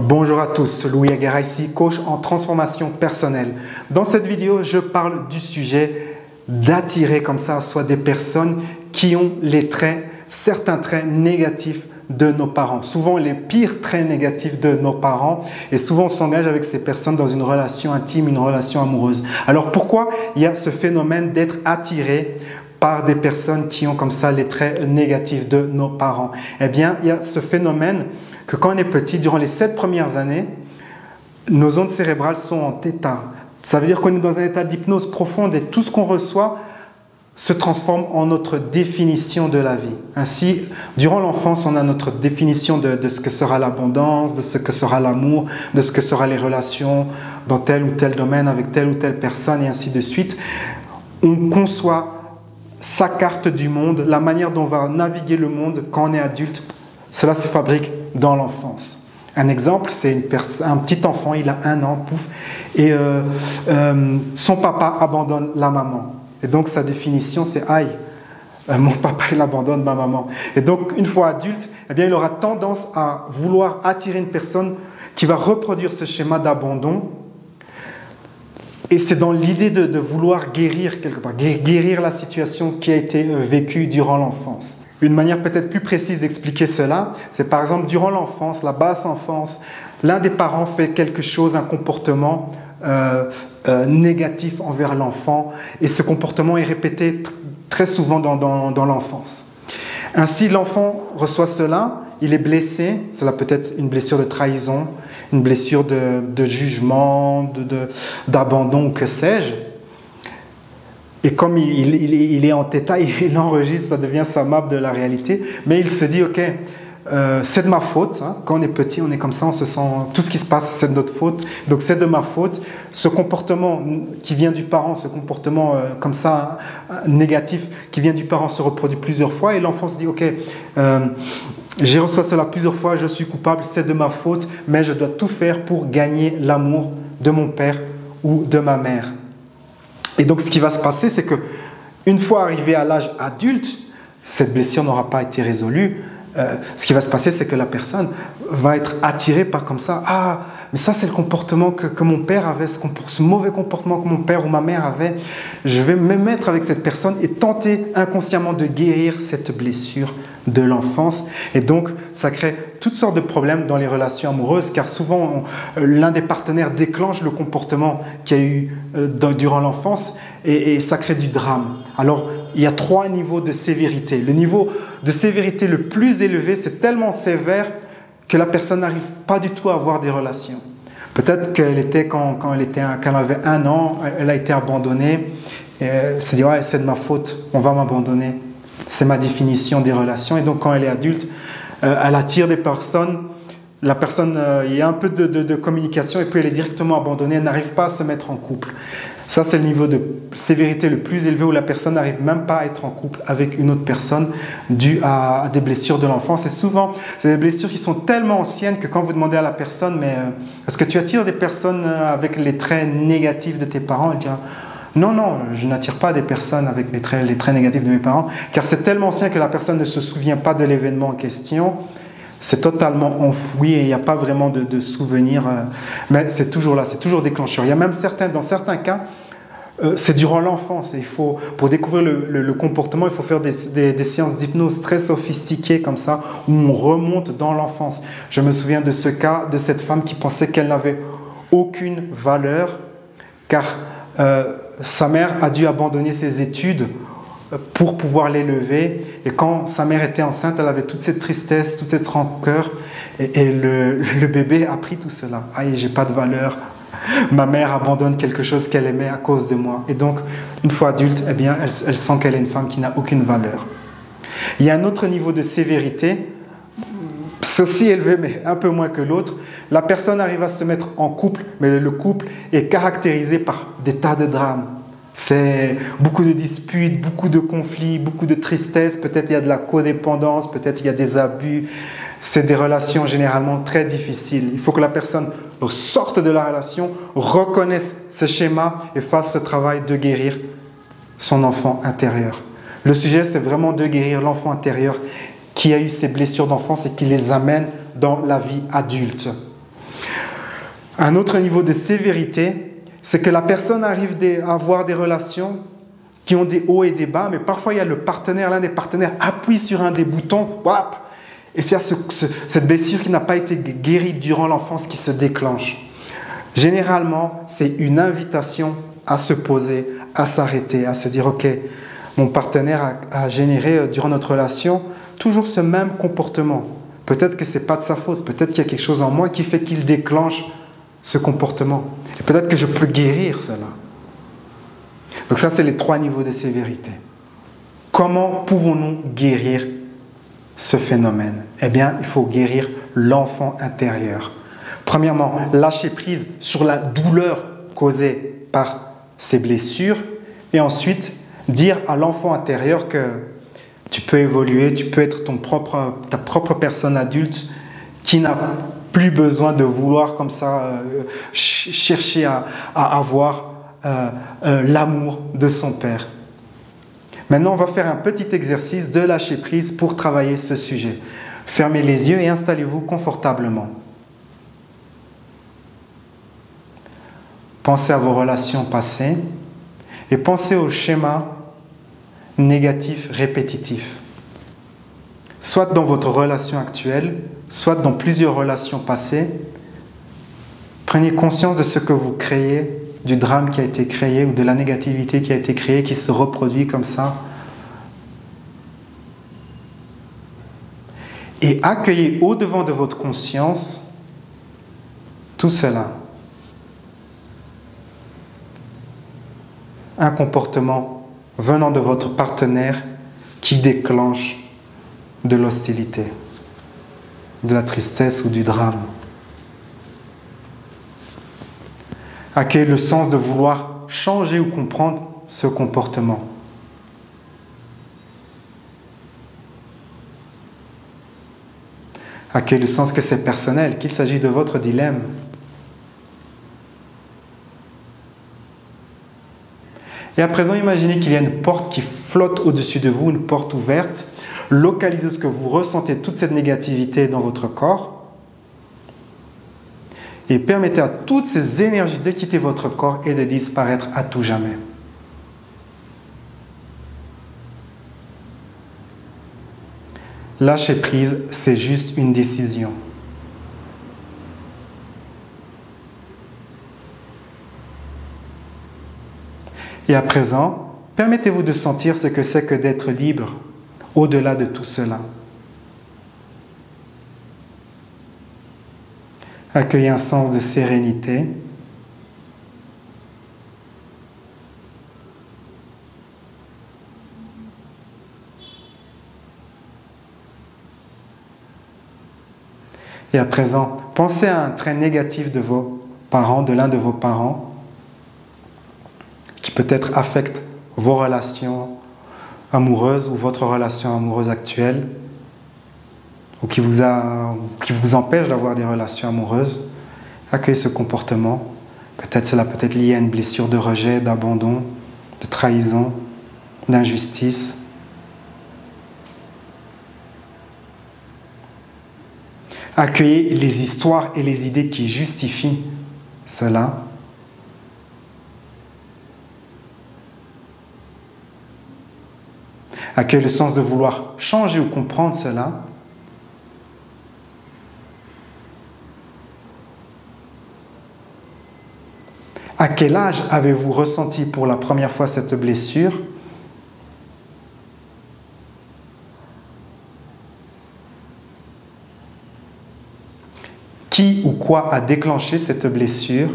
Bonjour à tous, Louis Aguera ici, coach en transformation personnelle. Dans cette vidéo, je parle du sujet d'attirer comme ça à soi des personnes qui ont certains traits négatifs de nos parents. Souvent les pires traits négatifs de nos parents, et souvent on s'engage avec ces personnes dans une relation intime, une relation amoureuse. Alors pourquoi il y a ce phénomène d'être attiré par des personnes qui ont comme ça les traits négatifs de nos parents? Eh bien, il y a ce phénomène que quand on est petit, durant les 7 premières années, nos ondes cérébrales sont en θ. Ça veut dire qu'on est dans un état d'hypnose profonde et tout ce qu'on reçoit se transforme en notre définition de la vie. Ainsi, durant l'enfance, on a notre définition de ce que sera l'abondance, de ce que sera l'amour, de ce que seront les relations dans tel ou tel domaine avec telle ou telle personne et ainsi de suite. On conçoit sa carte du monde, la manière dont on va naviguer le monde quand on est adulte. Cela se fabrique dans l'enfance. Un exemple, c'est un petit enfant, il a 1 an, pouf, et son papa abandonne la maman. Et donc sa définition, c'est « aïe, mon papa il abandonne ma maman ». Et donc une fois adulte, eh bien, il aura tendance à vouloir attirer une personne qui va reproduire ce schéma d'abandon. Et c'est dans l'idée de vouloir guérir quelque part, guérir la situation qui a été vécue durant l'enfance. Une manière peut-être plus précise d'expliquer cela, c'est par exemple durant l'enfance, la basse enfance, l'un des parents fait quelque chose, un comportement négatif envers l'enfant, et ce comportement est répété très souvent dans l'enfance. Ainsi, l'enfant reçoit cela, il est blessé, cela peut être une blessure de trahison, une blessure de jugement, d'abandon, que sais-je. Et comme il est en θ, il enregistre, ça devient sa map de la réalité. Mais il se dit, ok, c'est de ma faute. Hein. Quand on est petit, on est comme ça, on se sent, tout ce qui se passe, c'est de notre faute. Donc c'est de ma faute. Ce comportement qui vient du parent, ce comportement comme ça, négatif, qui vient du parent, se reproduit plusieurs fois. Et l'enfant se dit, ok, j'ai reçu cela plusieurs fois, je suis coupable, c'est de ma faute, mais je dois tout faire pour gagner l'amour de mon père ou de ma mère. Et donc, ce qui va se passer, c'est qu'une fois arrivé à l'âge adulte, cette blessure n'aura pas été résolue. Ce qui va se passer, c'est que la personne va être attirée par comme ça. Ah, mais ça, c'est le comportement que mon père avait, ce mauvais comportement que mon père ou ma mère avait. Je vais me mettre avec cette personne et tenter inconsciemment de guérir cette blessure de l'enfance. Et donc, ça crée toutes sortes de problèmes dans les relations amoureuses, car souvent, l'un des partenaires déclenche le comportement qu'il y a eu durant l'enfance, et ça crée du drame. Alors, il y a 3 niveaux de sévérité. Le niveau de sévérité le plus élevé, c'est tellement sévère que la personne n'arrive pas du tout à avoir des relations. Peut-être qu'elle était, quand elle avait 1 an, elle a été abandonnée, et elle s'est dit « ouais, c'est de ma faute, on va m'abandonner ». C'est ma définition des relations. Et donc, quand elle est adulte, elle attire des personnes. La personne, il y a un peu de communication et puis elle est directement abandonnée. Elle n'arrive pas à se mettre en couple. Ça, c'est le niveau de sévérité le plus élevé où la personne n'arrive même pas à être en couple avec une autre personne dû à des blessures de l'enfance. Et souvent, c'est des blessures qui sont tellement anciennes que quand vous demandez à la personne « mais est-ce que tu attires des personnes avec les traits négatifs de tes parents ?» Elle dira « non, je n'attire pas des personnes avec les traits négatifs de mes parents, car c'est tellement ancien que la personne ne se souvient pas de l'événement en question. C'est totalement enfoui et il n'y a pas vraiment de souvenir, mais c'est toujours là, c'est toujours déclencheur. Il y a même dans certains cas, c'est durant l'enfance. Et pour découvrir le comportement, il faut faire des séances d'hypnose très sophistiquées comme ça, où on remonte dans l'enfance. Je me souviens de ce cas de cette femme qui pensait qu'elle n'avait aucune valeur, car sa mère a dû abandonner ses études pour pouvoir l'élever. Et quand sa mère était enceinte, elle avait toute cette tristesse, toute cette rancœur. Et le bébé a pris tout cela. « Aïe, j'ai pas de valeur. Ma mère abandonne quelque chose qu'elle aimait à cause de moi. » Et donc, une fois adulte, eh bien, elle sent qu'elle est une femme qui n'a aucune valeur. Il y a un autre niveau de sévérité. C'est aussi élevé, mais un peu moins que l'autre. La personne arrive à se mettre en couple, mais le couple est caractérisé par des tas de drames. C'est beaucoup de disputes, beaucoup de conflits, beaucoup de tristesse. Peut-être il y a de la codépendance, peut-être il y a des abus. C'est des relations généralement très difficiles. Il faut que la personne sorte de la relation, reconnaisse ce schéma et fasse ce travail de guérir son enfant intérieur. Le sujet, c'est vraiment de guérir l'enfant intérieur qui a eu ces blessures d'enfance et qui les amène dans la vie adulte. Un autre niveau de sévérité, c'est que la personne arrive à avoir des relations qui ont des hauts et des bas, mais parfois il y a l'un des partenaires appuie sur un des boutons, wap, et c'est cette blessure qui n'a pas été guérie durant l'enfance qui se déclenche. Généralement, c'est une invitation à se poser, à s'arrêter, à se dire « Ok, mon partenaire a généré durant notre relation toujours ce même comportement. Peut-être que ce n'est pas de sa faute, peut-être qu'il y a quelque chose en moi qui fait qu'il déclenche ce comportement. Et peut-être que je peux guérir cela. » Donc ça, c'est les 3 niveaux de sévérité. Comment pouvons-nous guérir ce phénomène? Eh bien, il faut guérir l'enfant intérieur. Premièrement, lâcher prise sur la douleur causée par ces blessures. Et ensuite, dire à l'enfant intérieur que tu peux évoluer, tu peux être ta propre personne adulte qui n'a plus besoin de vouloir comme ça chercher à avoir l'amour de son père. Maintenant, on va faire un petit exercice de lâcher prise pour travailler ce sujet. Fermez les yeux et installez-vous confortablement. Pensez à vos relations passées et pensez aux schémas négatifs répétitifs. Soit dans votre relation actuelle, soit dans plusieurs relations passées. Prenez conscience de ce que vous créez, du drame qui a été créé ou de la négativité qui a été créée, qui se reproduit comme ça. Et accueillez au-devant de votre conscience tout cela. Un comportement venant de votre partenaire qui déclenche de l'hostilité, de la tristesse ou du drame. Accueillez le sens de vouloir changer ou comprendre ce comportement. Accueillez le sens que c'est personnel, qu'il s'agit de votre dilemme. Et à présent, imaginez qu'il y a une porte qui flotte au-dessus de vous, une porte ouverte. Localisez ce que vous ressentez, toute cette négativité dans votre corps. Et permettez à toutes ces énergies de quitter votre corps et de disparaître à tout jamais. Lâcher prise, c'est juste une décision. Et à présent, permettez-vous de sentir ce que c'est que d'être libre au-delà de tout cela. Accueillez un sens de sérénité. Et à présent, pensez à un trait négatif de vos parents, de l'un de vos parents, qui peut-être affecte vos relations amoureuses ou votre relation amoureuse actuelle, ou qui vous empêche d'avoir des relations amoureuses. Accueillez ce comportement. Peut-être cela peut être lié à une blessure de rejet, d'abandon, de trahison, d'injustice. Accueillez les histoires et les idées qui justifient cela. Accueillez le sens de vouloir changer ou comprendre cela. À quel âge avez-vous ressenti pour la première fois cette blessure? Qui ou quoi a déclenché cette blessure?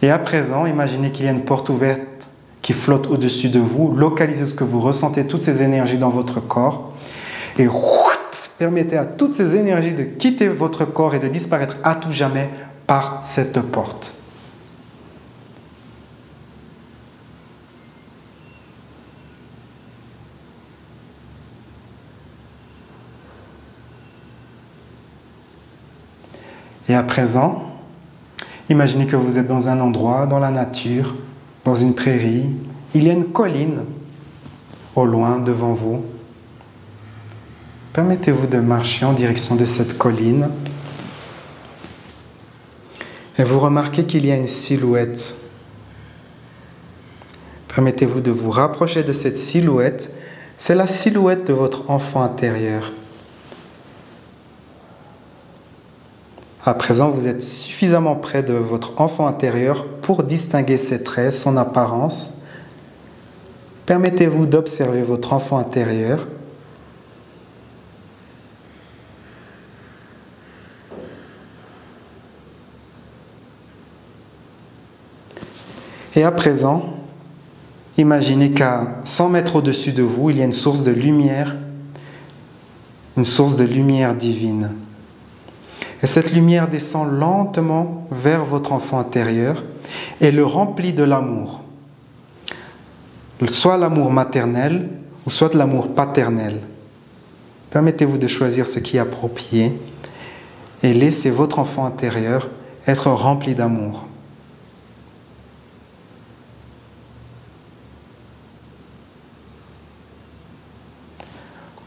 Et à présent, imaginez qu'il y a une porte ouverte qui flotte au-dessus de vous. Localisez ce que vous ressentez, toutes ces énergies dans votre corps. Et permettez à toutes ces énergies de quitter votre corps et de disparaître à tout jamais par cette porte. Et à présent, imaginez que vous êtes dans un endroit, dans la nature, dans une prairie. Il y a une colline au loin devant vous. Permettez-vous de marcher en direction de cette colline. Et vous remarquez qu'il y a une silhouette. Permettez-vous de vous rapprocher de cette silhouette. C'est la silhouette de votre enfant intérieur. À présent, vous êtes suffisamment près de votre enfant intérieur pour distinguer ses traits, son apparence. Permettez-vous d'observer votre enfant intérieur. Et à présent, imaginez qu'à 100 mètres au-dessus de vous, il y a une source de lumière divine. Et cette lumière descend lentement vers votre enfant intérieur et le remplit de l'amour. Soit l'amour maternel ou soit l'amour paternel. Permettez-vous de choisir ce qui est approprié et laissez votre enfant intérieur être rempli d'amour.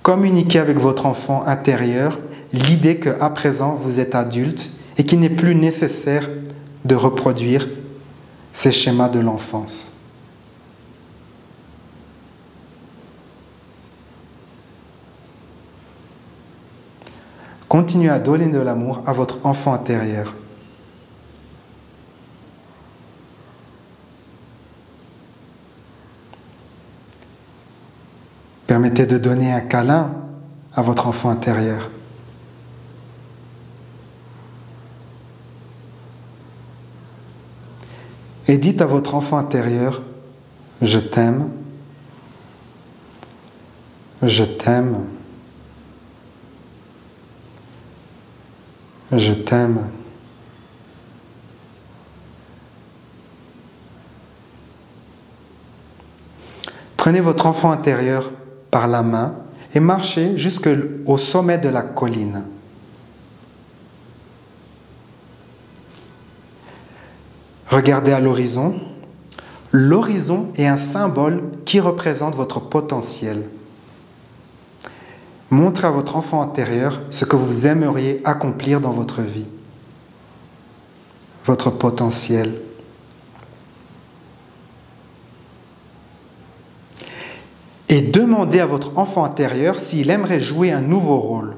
Communiquez avec votre enfant intérieur l'idée qu'à présent vous êtes adulte et qu'il n'est plus nécessaire de reproduire ces schémas de l'enfance. Continuez à donner de l'amour à votre enfant intérieur. Permettez de donner un câlin à votre enfant intérieur. Et dites à votre enfant intérieur, je t'aime, je t'aime, je t'aime. Prenez votre enfant intérieur par la main et marchez jusqu'au sommet de la colline. Regardez à l'horizon. L'horizon est un symbole qui représente votre potentiel. Montrez à votre enfant intérieur ce que vous aimeriez accomplir dans votre vie. Votre potentiel. Et demandez à votre enfant intérieur s'il aimerait jouer un nouveau rôle.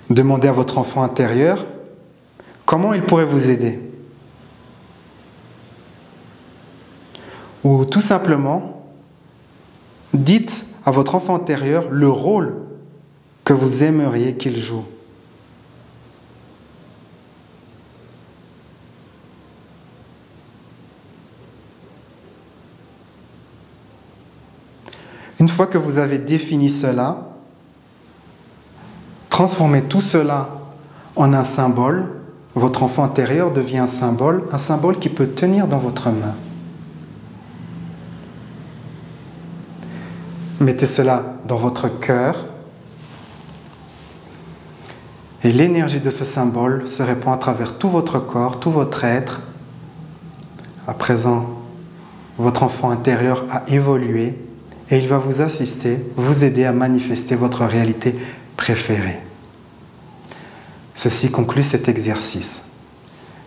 Demandez à votre enfant intérieur comment il pourrait vous aider. Ou tout simplement, dites à votre enfant intérieur le rôle que vous aimeriez qu'il joue. Une fois que vous avez défini cela, transformez tout cela en un symbole. Votre enfant intérieur devient un symbole qui peut tenir dans votre main. Mettez cela dans votre cœur et l'énergie de ce symbole se répand à travers tout votre corps, tout votre être. À présent, votre enfant intérieur a évolué et il va vous assister, vous aider à manifester votre réalité préférée. Ceci conclut cet exercice.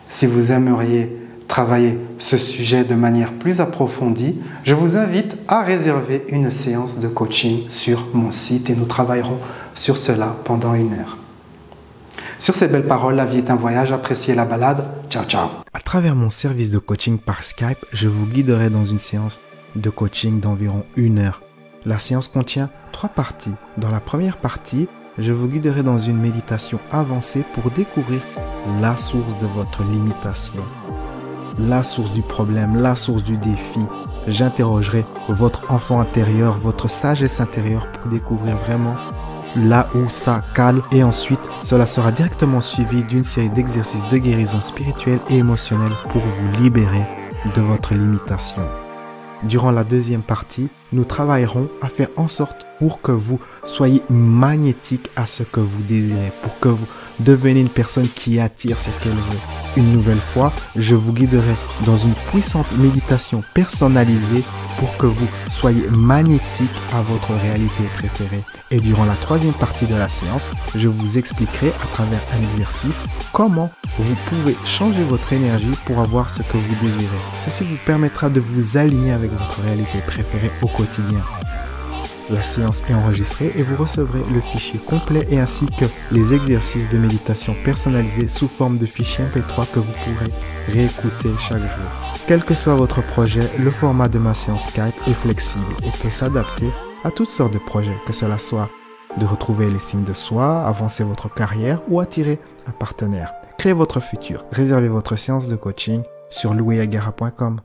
Si vous aimeriez travailler ce sujet de manière plus approfondie, je vous invite à réserver une séance de coaching sur mon site et nous travaillerons sur cela pendant 1 heure. Sur ces belles paroles, la vie est un voyage, appréciez la balade. Ciao, ciao. À travers mon service de coaching par Skype, je vous guiderai dans une séance de coaching d'environ 1 heure. La séance contient 3 parties. Dans la première partie, je vous guiderai dans une méditation avancée pour découvrir la source de votre limitation, la source du problème, la source du défi. J'interrogerai votre enfant intérieur, votre sagesse intérieure pour découvrir vraiment là où ça cale. Et ensuite, cela sera directement suivi d'une série d'exercices de guérison spirituelle et émotionnelle pour vous libérer de votre limitation. Durant la deuxième partie, nous travaillerons à faire en sorte pour que vous soyez magnétique à ce que vous désirez, pour que vous deveniez une personne qui attire ce qu'elle veut. Une nouvelle fois, je vous guiderai dans une puissante méditation personnalisée pour que vous soyez magnétique à votre réalité préférée. Et durant la troisième partie de la séance, je vous expliquerai à travers un exercice comment vous pouvez changer votre énergie pour avoir ce que vous désirez. Ceci vous permettra de vous aligner avec votre réalité préférée au quotidien. La séance est enregistrée et vous recevrez le fichier complet et ainsi que les exercices de méditation personnalisés sous forme de fichier MP3 que vous pourrez réécouter chaque jour. Quel que soit votre projet, le format de ma séance Skype est flexible et peut s'adapter à toutes sortes de projets, que cela soit de retrouver l'estime de soi, avancer votre carrière ou attirer un partenaire. Créez votre futur. Réservez votre séance de coaching sur louisagara.com.